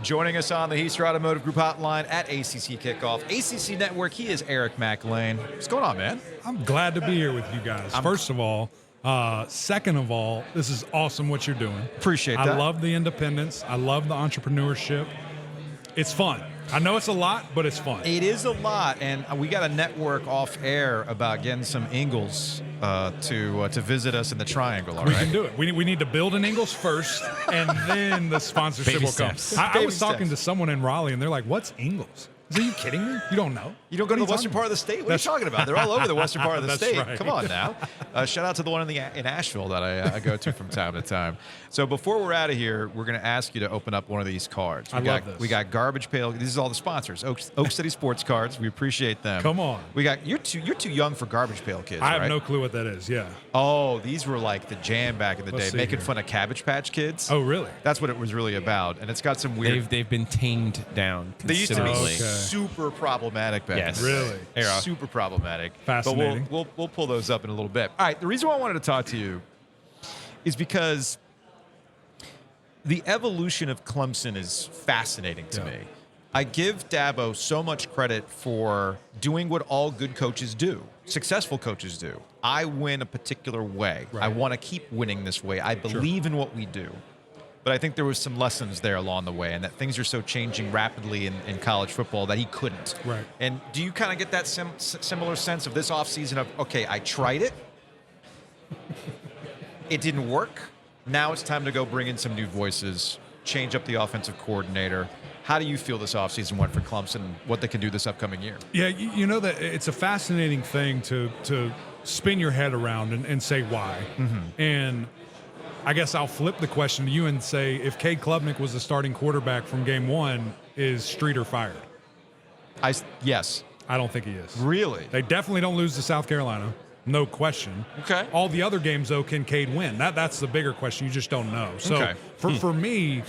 Joining us on the Heister Automotive Group hotline at ACC Kickoff, ACC Network, he is Eric Mac Lain. What's going on, man? I'm glad to be here with you guys. First of all, second of all, this is awesome what you're doing. Appreciate that. I love the independence. I love the entrepreneurship. It's fun. I know it's a lot, but it's fun. It is a lot, and we got a network off air about getting some Ingles to visit us in the Triangle. All we right? can do it. We need to build an Ingles first, and then the sponsorship Baby will come. steps. I was talking to someone in Raleigh, and they're like, "What's Ingles?" Are you kidding me? You don't know? You don't go to the western part of the state? What are you talking about? They're all over the western part of the That's state. right. Come on now. Shout out to the one in Asheville that I go to from time to time. So before we're out of here, we're going to ask you to open up one of these cards. I love this. We got Garbage Pail. This is all the sponsors. Oak City Sports Cards. We appreciate them. Come on. We got you're too young for Garbage Pail Kids. I have right? no clue what that is. Yeah. Oh, these were like the jam back in the Let's day, see making here. fun of Cabbage Patch Kids. Oh, really? That's what it was really about. And it's got some weird. They've been tamed down They used to be considerably. Okay. super problematic back Yes. in the day. Really? Yeah. Super problematic. Fascinating. But we'll pull those up in a little bit. All right. The reason why I wanted to talk to you is because the evolution of Clemson is fascinating to me. I give Dabo so much credit for doing what all good coaches do, successful coaches do. I win a particular way. Right. I want to keep winning this way. I believe in what we do. But I think there was some lessons there along the way, and that things are so changing rapidly in college football that he couldn't. Right. And do you kind of get that similar sense of this offseason of, okay, I tried it. It didn't work. Now it's time to go bring in some new voices, change up the offensive coordinator. How do you feel this offseason went for Clemson and what they can do this upcoming year? Yeah, you know that it's a fascinating thing to spin your head around and say why. And I guess I'll flip the question to you and say, if Cade Klubnik was the starting quarterback from game one, is Streeter fired? Yes. I don't think he is. Really? They definitely don't lose to South Carolina. No question. Okay. All the other games, though, can Cade win? That's the bigger question. You just don't know. So Okay. for me,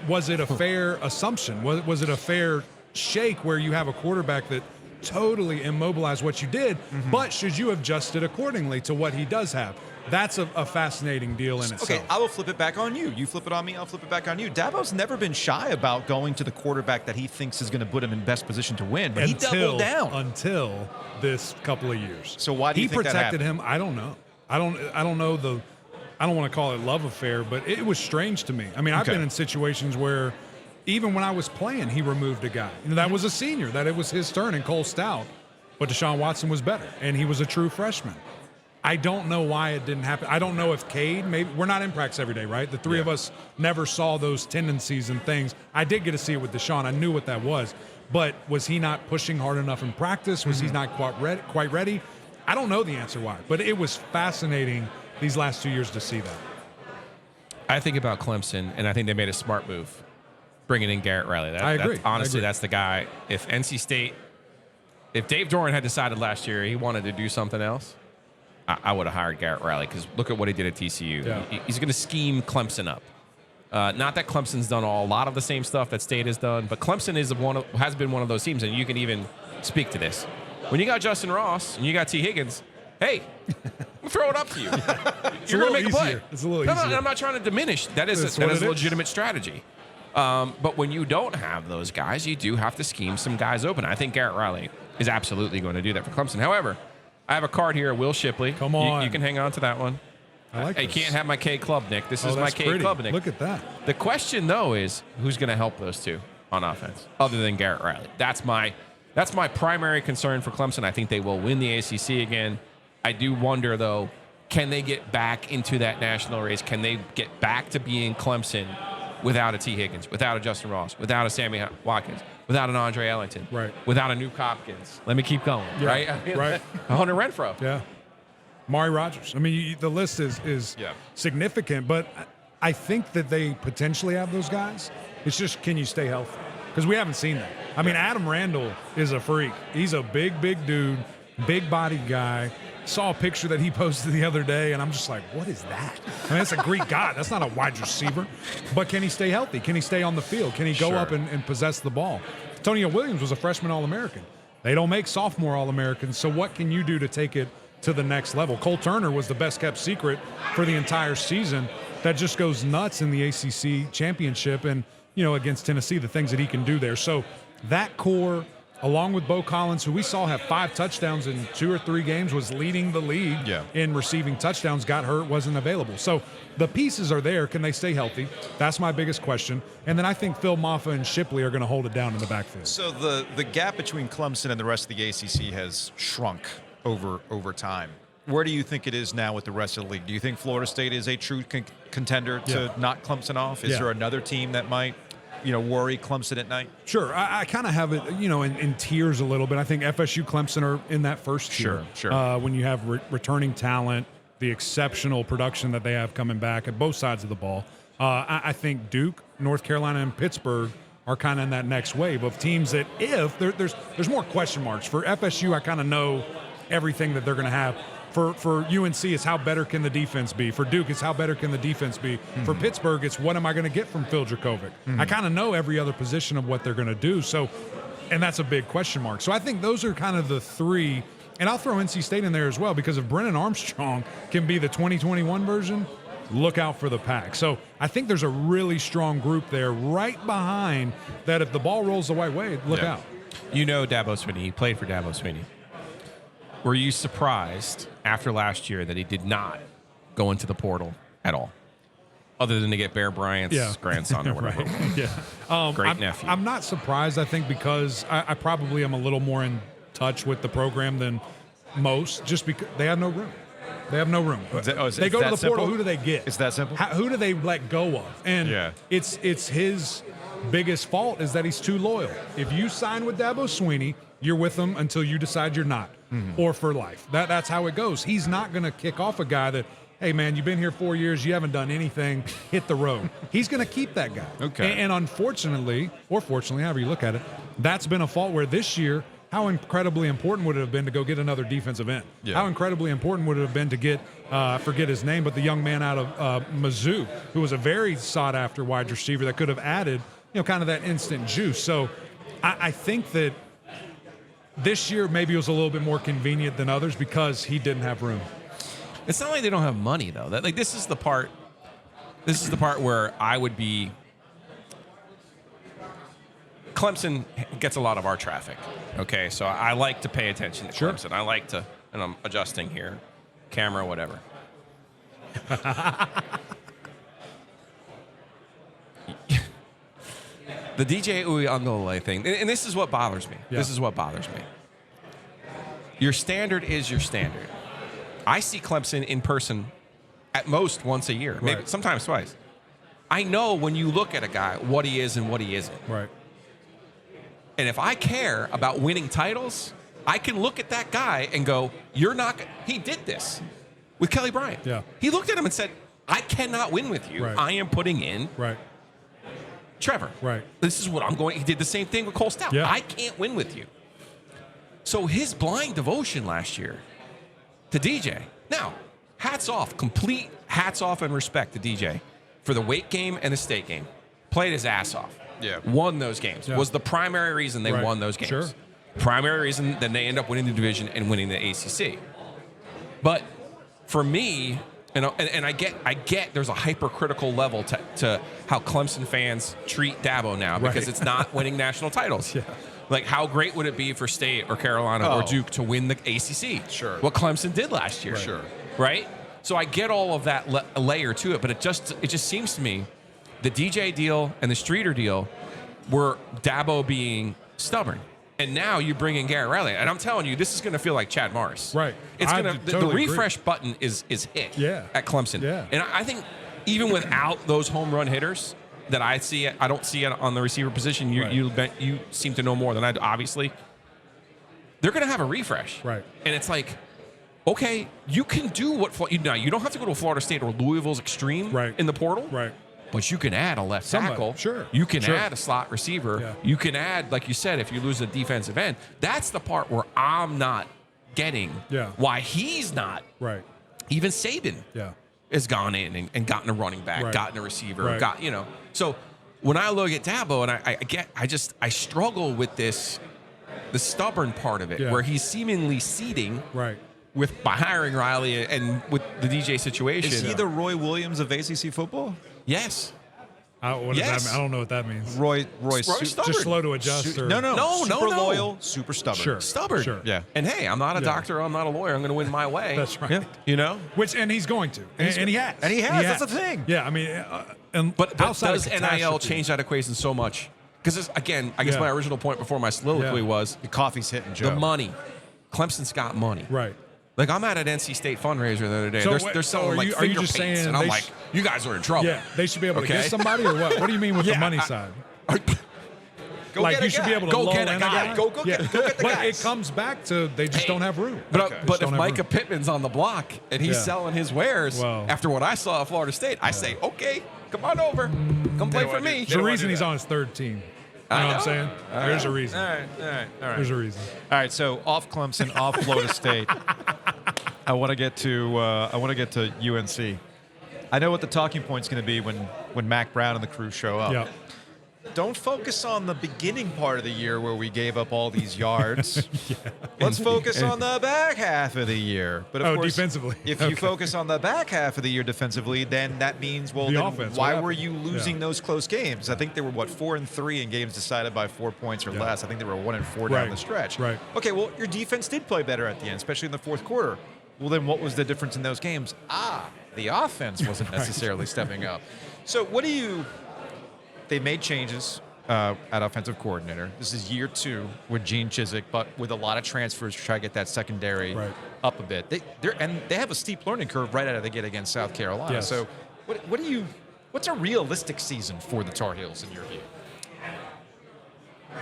was it a fair assumption? Was it a fair shake where you have a quarterback that totally immobilized what you did, but should you have adjusted accordingly to what he does have? That's a fascinating deal in itself. Okay, I will flip it back on you. You flip it on me, I'll flip it back on you. Dabo's never been shy about going to the quarterback that he thinks is going to put him in best position to win, but he doubled down. Until this couple of years. So why do you he think that protected happened? him? I don't know. I don't know I don't want to call it love affair, but it was strange to me. I mean, I've Okay. been in situations where even when I was playing, he removed a guy. That was a senior, that it was his turn, and Cole Stout, but Deshaun Watson was better, and he was a true freshman. I don't know why it didn't happen. I don't know if Cade, maybe we're not in practice every day, right? The three of us never saw those tendencies and things. I did get to see it with Deshaun. I knew what that was. But was he not pushing hard enough in practice? Was he not quite ready? I don't know the answer why. But it was fascinating these last 2 years to see that. I think about Clemson, and I think they made a smart move, bringing in Garrett Riley. I agree. Honestly, I agree. that's the guy. If NC State, if Dave Doran had decided last year he wanted to do something else, I would have hired Garrett Riley, because look at what he did at TCU. Yeah. He's going to scheme Clemson up. Not that Clemson's done a lot of the same stuff that State has done, but Clemson has been one of those teams, and you can even speak to this. When you got Justin Ross and you got T. Higgins, hey, I'm throw it up to you. You're going to make a play. It's a little No, easier. I'm not trying to diminish. That is That's a what it is. legitimate strategy. But when you don't have those guys, you do have to scheme some guys open. I think Garrett Riley is absolutely going to do that for Clemson. However, I have a card here, Will Shipley. Come on. You can hang on to that one. I like You this. can't have my K Klubnik. This is my that's K pretty. Klubnik. Look at that. The question, though, is who's going to help those two on offense other than Garrett Riley? That's my primary concern for Clemson. I think they will win the ACC again. I do wonder, though, can they get back into that national race? Can they get back to being Clemson without a T. Higgins, without a Justin Ross, without a Sammy Watkins, without an Andre Ellington, Right. without a Nuke Hopkins? Let me keep going, Yeah, right? I mean, right. Hunter Renfro. Yeah. Mari Rogers. I mean, the list is Yeah. significant, but I think that they potentially have those guys. It's just, can you stay healthy? Because we haven't seen that. I mean, Adam Randall is a freak. He's a big dude, big-bodied guy. Saw a picture that he posted the other day, and I'm just like, what is that? I mean, that's a Greek god. That's not a wide receiver. But can he stay healthy? Can he stay on the field? Can he go Sure. up and possess the ball? Antonio Williams was a freshman All-American. They don't make sophomore All-Americans, so what can you do to take it to the next level? Cole Turner was the best-kept secret for the entire season. That just goes nuts in the ACC championship, and against Tennessee, the things that he can do there. So that core, along with Bo Collins, who we saw have 5 touchdowns in 2 or 3 games, was leading the league in receiving touchdowns, got hurt, wasn't available. So the pieces are there. Can they stay healthy? That's my biggest question. And then I think Phil Maffa and Shipley are going to hold it down in the backfield. So the gap between Clemson and the rest of the ACC has shrunk over time. Where do you think it is now with the rest of the league? Do you think Florida State is a true contender to knock Clemson off? Is there another team that might, worry Clemson at night? Sure. I kind of have it, in tiers a little bit. I think FSU, Clemson are in that first tier. Sure. When you have returning talent, the exceptional production that they have coming back at both sides of the ball. I think Duke, North Carolina, and Pittsburgh are kind of in that next wave of teams that there's more question marks. For FSU, I kind of know everything that they're going to have. For UNC, it's how better can the defense be. For Duke, it's how better can the defense be. For Pittsburgh, it's what am I going to get from Phil Dracovic. I kind of know every other position of what they're going to do. So, and that's a big question mark. So I think those are kind of the 3. And I'll throw NC State in there as well, because if Brennan Armstrong can be the 2021 version, look out for the Pack. So I think there's a really strong group there right behind that. If the ball rolls the right way, look out. Dabo Swinney. He played for Dabo Swinney. Were you surprised after last year that he did not go into the portal at all, other than to get Bear Bryant's grandson or whatever? Great nephew. I'm not surprised, I think, because I probably am a little more in touch with the program than most, just because they have no room. They have no room. They go to the portal. Simple? Who do they get? It's that simple? Who do they let go of? And it's his biggest fault is that he's too loyal. If you sign with Dabo Swinney, you're with him until you decide you're not, or for life. That's how it goes. He's not going to kick off a guy that, hey, man, you've been here 4 years, you haven't done anything, hit the road. He's going to keep that guy. Okay. And unfortunately, or fortunately, however you look at it, that's been a fault where this year, how incredibly important would it have been to go get another defensive end? Yeah. How incredibly important would it have been to get, I forget his name, but the young man out of Mizzou, who was a very sought-after wide receiver that could have added, kind of that instant juice. So I think that this year maybe it was a little bit more convenient than others because he didn't have room. It's not like they don't have money, though. This is the part where I would be. Clemson gets a lot of our traffic. Okay, so I like to pay attention to Clemson. I like to, and I'm adjusting here, camera, whatever. The DJ Uyunglele thing, and this is what bothers me. Yeah. This is what bothers me. Your standard is your standard. I see Clemson in person at most once a year, maybe sometimes twice. I know when you look at a guy what he is and what he isn't. Right. And if I care about winning titles, I can look at that guy and go, "You're not." He did this with Kelly Bryant. Yeah. He looked at him and said, "I cannot win with you. Right. I am putting in Trevor. Right. This is what I'm going." He did the same thing with Cole Stout. Yeah. I can't win with you. So his blind devotion last year to DJ. Now, hats off, complete hats off and respect to DJ for the Wake game and the State game. Played his ass off. Yeah. Won those games. Yeah. Was the primary reason they won those games. Sure. Primary reason that they end up winning the division and winning the ACC. But for me, and I get there's a hypercritical level to how Clemson fans treat Dabo now because it's not winning national titles. Yeah. Like, how great would it be for State or Carolina or Duke to win the ACC? Sure. What Clemson did last year. Sure. Right? So I get all of that layer to it, but it just seems to me the DJ deal and the Streeter deal were Dabo being stubborn. And now you bring in Garrett Riley. And I'm telling you, this is going to feel like Chad Morris. Right. It's I going to the totally refresh button is hit at Clemson. Yeah. And I think even without those home run hitters that I don't see it on the receiver position. You seem to know more than I do, obviously. They're going to have a refresh. Right. And it's like, okay, you can do what you don't have to go to Florida State or Louisville's extreme in the portal. Right. But you can add a left tackle. Sure. You can add a slot receiver. Yeah. You can add, like you said, if you lose a defensive end. That's the part where I'm not getting why he's not. Right. Even Saban has gone in and gotten a running back, gotten a receiver, So when I look at Dabo and I struggle with the stubborn part of it where he's seemingly seeding by hiring Riley and with the DJ situation. Is he the Roy Williams of ACC football? Yes. What does that mean? I don't know what that means. Roy's stubborn. Just slow to adjust. Or, No, super no. loyal, super stubborn. Sure. Stubborn. Sure. Yeah. And hey, I'm not a doctor. I'm not a lawyer. I'm going to win my way. That's right. Yeah. You know? And he's going to. And he has. And he has. That's the thing. Yeah, I mean, But outside does of NIL catastrophe- change that equation so much? Because, again, I guess Yeah. my original point before my soliloquy Yeah. was The coffee's hitting Joe. the money. Clemson's got money. Right. Like, I'm at an NC State fundraiser the other day. So They're selling, are like, you finger just paints. saying And I'm they like, you guys are in trouble. Yeah, they should be able to Okay. get somebody or what? What do you mean with the Yeah, money side? Go Like get a you should guy. be able to Go lull get in a a guy. guy. Go get the But guys. it comes back to they just don't have room. But Just if don't have Micah room. Pittman's on the block and he's Yeah. selling his wares Well. after what I saw at Florida State, I say, okay, come on over. Come play for me. There's a reason he's on his third team. You know what I'm saying? There's a reason. All right. There's a reason. All right, so off Clemson, off Florida State. I want to get to UNC. I know what the talking point's going to be when Mac Brown and the crew show up. Yeah. Don't focus on the beginning part of the year where we gave up all these yards. Let's focus on the back half of the year. But of course, defensively. if you focus on the back half of the year defensively, then that means, well, The then offense, why what were happened? you losing Yeah. those close games? I think they were 4-3 in games decided by 4 points or Yeah. less. I think they were 1-4 down Right. the stretch. Right. Okay, well, your defense did play better at the end, especially in the fourth quarter. Well, then what was the difference in those games? The offense wasn't necessarily stepping up. So what do you – they made changes at offensive coordinator. This is year 2 with Gene Chizik, but with a lot of transfers to try to get that secondary Right. up a bit. They have a steep learning curve right out of the gate against South Carolina. Yes. So what's a realistic season for the Tar Heels in your view?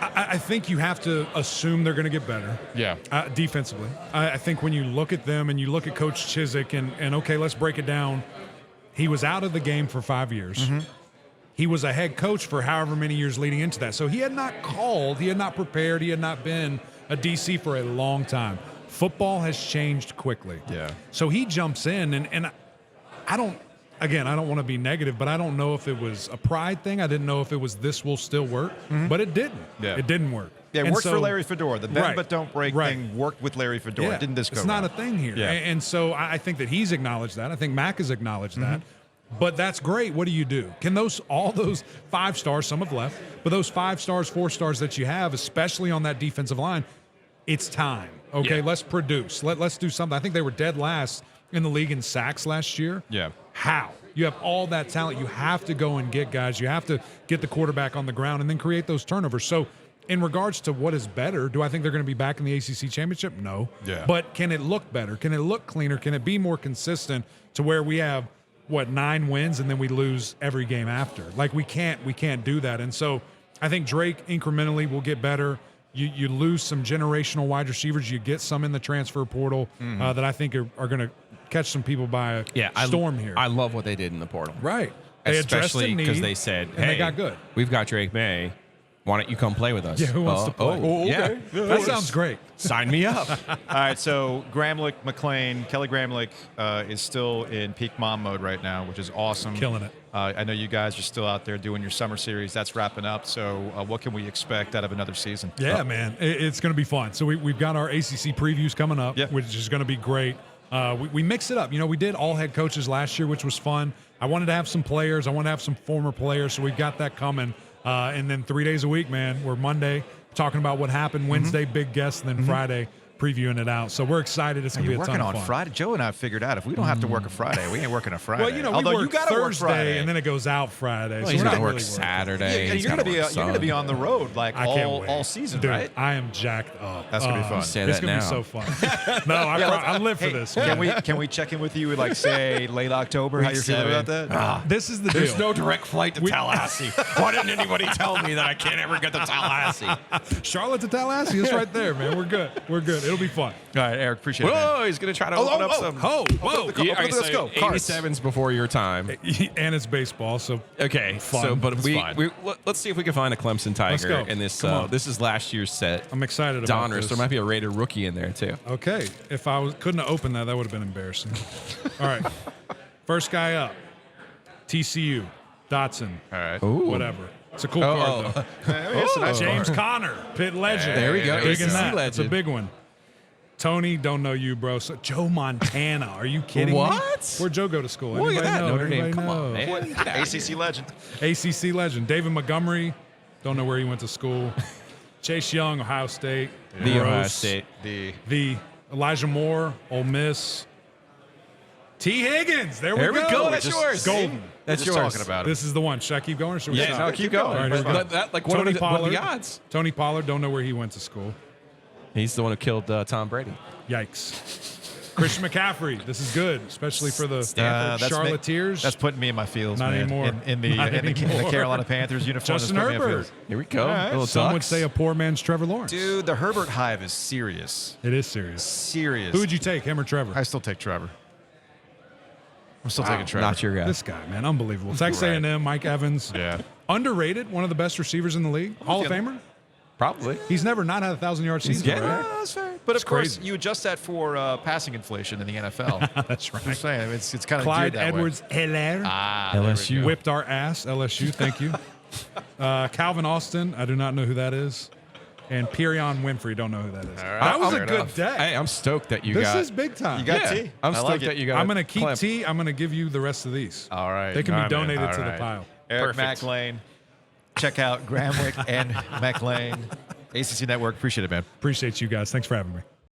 I think you have to assume they're going to get better. Yeah. Defensively. I think when you look at them and you look at Coach Chizik and okay, let's break it down. He was out of the game for 5 years. Mm-hmm. He was a head coach for however many years leading into that. So he had not called, he had not prepared, he had not been a DC for a long time. Football has changed quickly. Yeah. So he jumps in and I don't want to be negative, but I don't know if it was a pride thing. I didn't know if it was this will still work, but it didn't. Yeah. It didn't work. Yeah, it And worked so- for Larry Fedora. The bend Right. but don't break Right. thing worked with Larry Fedora. Yeah, Didn't this go it's not a wrong? thing here. Yeah. And so I think that he's acknowledged that. I think Mac has acknowledged that. But that's great. What do you do? Can all those 5 stars, some have left, but those 5 stars, 4 stars that you have, especially on that defensive line, it's time. Okay, Yeah. let's produce. Let's do something. I think they were dead last in the league in sacks last year. Yeah. How? You have all that talent. You have to go and get guys. You have to get the quarterback on the ground and then create those turnovers. So in regards to what is better, do I think they're going to be back in the ACC championship? No. Yeah. But can it look better? Can it look cleaner? Can it be more consistent to where we have 9 wins and then we lose every game after? Like we can't do that. And so I think Drake incrementally will get better. You lose some generational wide receivers. You get some in the transfer portal that I think are going to catch some people by a storm here. I love what they did in the portal. Right. They addressed the Especially because need, they said, and hey, they got good. We've got Drake May. Why don't you come play with us? Yeah, who wants to play? Oh, okay. yeah. That sounds great. Sign me up. All right, so Gramlich, McLean, Kelly Gramlich is still in peak mom mode right now, which is awesome. Killing it. I know you guys are still out there doing your summer series. That's wrapping up. So what can we expect out of another season? Yeah, man. It's going to be fun. So we've got our ACC previews coming up, Yeah. which is going to be great. We mix it up. We did all head coaches last year, which was fun. I wanted to have some players. I want to have some former players. So we've got that coming. And then 3 days a week, man. We're Monday talking about what happened. Wednesday, big guest. And then Friday, previewing it out. So we're excited. It's going to be You're a ton working of on fun. Friday. Joe and I figured out if we don't have to work a Friday, we ain't working a Friday. Well, we Although work you got to work Thursday, Friday, and then it goes out Friday. Well, so he's we're going not to work really Saturday. Yeah, He's you're gotta gonna be work you're gonna be on the road like I can't wait. all season, Dude, right? I am jacked up. That's gonna be fun. Say It's that gonna now. be so fun. No, I live for this. Can Man. can we check in with you like say late October? How you feeling about that? This is the There's deal. no direct flight to Tallahassee. Why didn't anybody tell me that I can't ever get to Tallahassee? Charlotte to Tallahassee. It's right there, man. We're good. We're good. It'll be fun. All right, Eric, appreciate it. Man. Whoa, he's going to try to open up some. Whoa. Let's go. Cards. 87's before your time. And it's baseball, so Okay, Fun. so but It's we fine. let's see if we can find a Clemson Let's Tiger go. in this. Come on. This is last year's set. I'm excited about Donruss. this. There might be a rated rookie in there too. Okay, if I couldn't have opened that, that would have been embarrassing. All right, first guy up, TCU, Dotson, All right. Ooh. whatever. It's a cool card though. It's a nice James Conner, Pitt legend. There we go. Big in ACC that. It's a legend. big one. Tony, don't know you, bro. So Joe Montana. Are you kidding me? What? Where'd Joe go to school? Look at Anybody that know? Notre Dame. Anybody Come know? on, man. Get outta here. ACC legend. ACC legend. David Montgomery. Don't know where he went to school. Chase Young, Ohio State. The Ohio Gross. State. The Elijah Moore, Ole Miss. T. Higgins. There we There we go. go. That's yours. Golden. That's We're just yours. talking about it. This is the one. Should I keep going or should we Yeah, stop? no, keep going. All right, here we go. What are Tony the odds? Tony Pollard, don't know where he went to school. He's the one who killed Tom Brady. Yikes. Christian McCaffrey. This is good, especially for the Charlotters. That's putting me in my feels, Not man. anymore. In the Not anymore. Carolina Panthers uniform. Justin that's putting me in my Herbert. feels. Here we go. right. Little Some would ducks. say a poor man's Trevor Lawrence. Dude, the Herbert hive is serious. It is serious. Serious. Who would you take, him or Trevor? I still take Trevor. I'm still taking Trevor. Not your guy. This guy, man, unbelievable. Texas Right. A&M, Mike Evans. Yeah. Underrated, one of the best receivers in the league. Hall of Famer. Probably. He's never not had a 1,000-yard season, getting right? That's fair. But of course, crazy. you adjust that for passing inflation in the NFL. That's right. I'm saying it's kind of Clyde geared that Edwards Helaire way. There we LSU. go. whipped our ass. LSU, thank you. Calvin Austin, I do not know who that is. And Perion Winfrey, don't know who that is. right, That was fair a good enough. day. Hey, I'm stoked that you This got. is big time. You got yeah, T. I'm I stoked like it. that you got. I'm going to keep Clemson. T. I'm going to give you the rest of these. All right. They can All be right, man. donated All to the right. pile. Eric Perfect. Mac Lain. Check out Gramwick and Mac Lain. ACC Network. Appreciate it, man. Appreciate you guys. Thanks for having me.